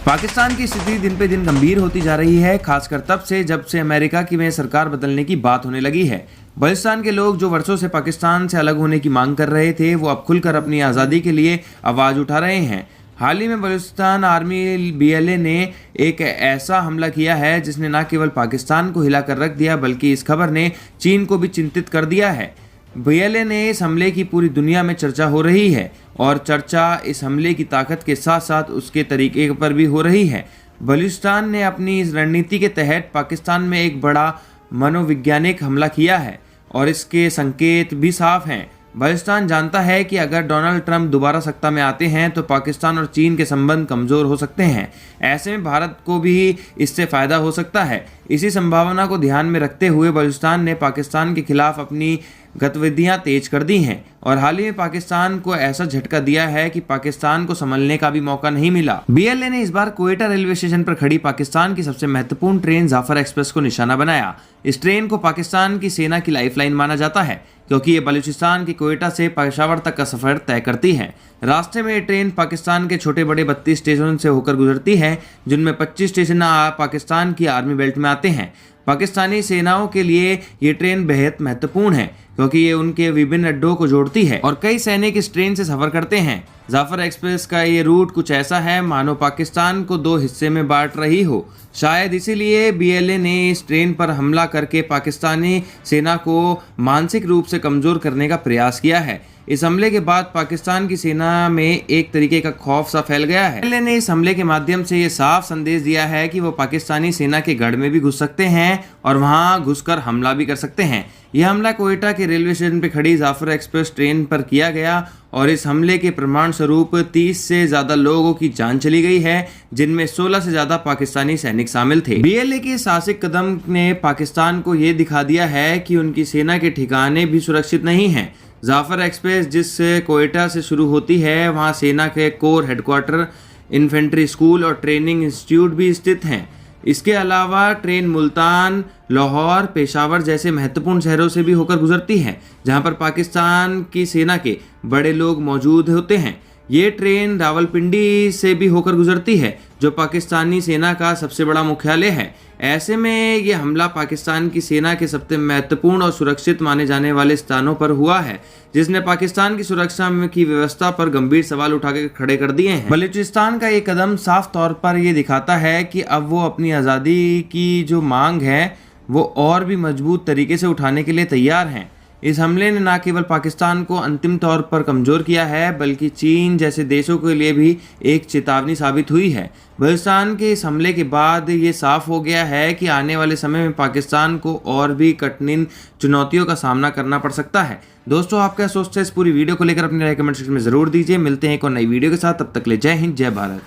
पाकिस्तान की स्थिति दिन पे दिन गंभीर होती जा रही है, खासकर जब से अमेरिका की में सरकार बदलने की बात होने लगी है। बलूचिस्तान के लोग जो वर्षों से पाकिस्तान से अलग होने की मांग कर रहे थे, वो अब खुलकर अपनी आज़ादी के लिए आवाज़ उठा रहे हैं। हाल ही में बलूचिस्तान आर्मी BLA ने एक ऐसा हमला किया है जिसने न केवल पाकिस्तान को हिलाकर रख दिया, बल्कि इस खबर ने चीन को भी चिंतित कर दिया है। BLA ने इस हमले की पूरी दुनिया में चर्चा हो रही है और चर्चा इस हमले की ताकत के साथ साथ उसके तरीके पर भी हो रही है। बलूचिस्तान ने अपनी इस रणनीति के तहत पाकिस्तान में एक बड़ा मनोवैज्ञानिक हमला किया है और इसके संकेत भी साफ हैं। बलूचिस्तान जानता है कि अगर डोनाल्ड ट्रंप दोबारा सत्ता में आते हैं तो पाकिस्तान और चीन के संबंध कमज़ोर हो सकते हैं। ऐसे में भारत को भी इससे फ़ायदा हो सकता है। इसी संभावना को ध्यान में रखते हुए बलूचिस्तान ने पाकिस्तान के खिलाफ अपनी गतिविधियां तेज कर दी हैं और हाल ही में पाकिस्तान को ऐसा झटका दिया है कि पाकिस्तान को संभलने का भी मौका नहीं मिला। BLA ने इस बार क्वेटा रेलवे स्टेशन पर खड़ी पाकिस्तान की सबसे महत्वपूर्ण ट्रेन जाफर एक्सप्रेस को निशाना बनाया। इस ट्रेन को पाकिस्तान की सेना की लाइफलाइन माना जाता है, क्योंकि ये बलूचिस्तान के क्वेटा से पेशावर तक का सफर तय करती है। रास्ते में ये ट्रेन पाकिस्तान के छोटे बड़े 32 स्टेशन से होकर गुजरती है, जिनमें 25 स्टेशन पाकिस्तान की आर्मी बेल्ट में आते हैं। पाकिस्तानी सेनाओं के लिए ये ट्रेन बेहद महत्वपूर्ण है, क्योंकि ये उनके विभिन्न अड्डों को जोड़ती है और कई सैनिक इस ट्रेन से सफर करते हैं। जाफर एक्सप्रेस का ये रूट कुछ ऐसा है मानो पाकिस्तान को 2 हिस्से में बांट रही हो। शायद इसीलिए BLA ने इस ट्रेन पर हमला करके पाकिस्तानी सेना को मानसिक रूप से कमज़ोर करने का प्रयास किया है। इस हमले के बाद पाकिस्तान की सेना में एक तरीके का खौफ सा फैल गया है। BLA ने इस हमले के माध्यम से ये साफ संदेश दिया है कि वो पाकिस्तानी सेना के गढ़ में भी घुस सकते हैं और वहां घुसकर हमला भी कर सकते हैं। यह हमला क्वेटा के रेलवे स्टेशन पर खड़ी जाफर एक्सप्रेस ट्रेन पर किया गया और इस हमले के प्रमाण स्वरूप 30 से ज़्यादा लोगों की जान चली गई है, जिनमें 16 से ज़्यादा पाकिस्तानी सैनिक शामिल थे। BLA के साहसिक कदम ने पाकिस्तान को ये दिखा दिया है कि उनकी सेना के ठिकाने भी सुरक्षित नहीं हैं। जाफर एक्सप्रेस जिस क्वेटा से शुरू होती है, वहाँ सेना के कोर हेडक्वार्टर, इन्फेंट्री स्कूल और ट्रेनिंग इंस्टीट्यूट भी स्थित हैं। इसके अलावा ट्रेन मुल्तान, लाहौर, पेशावर जैसे महत्वपूर्ण शहरों से भी होकर गुजरती है, जहां पर पाकिस्तान की सेना के बड़े लोग मौजूद होते हैं। ये ट्रेन रावलपिंडी से भी होकर गुजरती है, जो पाकिस्तानी सेना का सबसे बड़ा मुख्यालय है। ऐसे में ये हमला पाकिस्तान की सेना के सबसे महत्वपूर्ण और सुरक्षित माने जाने वाले स्थानों पर हुआ है, जिसने पाकिस्तान की सुरक्षा की व्यवस्था पर गंभीर सवाल उठा के खड़े कर दिए हैं। बलूचिस्तान का ये कदम साफ तौर पर ये दिखाता है कि अब वो अपनी आज़ादी की जो मांग है वो और भी मजबूत तरीके से उठाने के लिए तैयार हैं। इस हमले ने न केवल पाकिस्तान को अंतिम तौर पर कमज़ोर किया है, बल्कि चीन जैसे देशों के लिए भी एक चेतावनी साबित हुई है। बलूचिस्तान के इस हमले के बाद ये साफ हो गया है कि आने वाले समय में पाकिस्तान को और भी कठिन चुनौतियों का सामना करना पड़ सकता है। दोस्तों, आप क्या सोचते हैं इस पूरी वीडियो को लेकर अपने राय कमेंट सेक्शन में ज़रूर दीजिए। मिलते हैं एक और नई वीडियो के साथ, तब तक ले जय हिंद, जय भारत।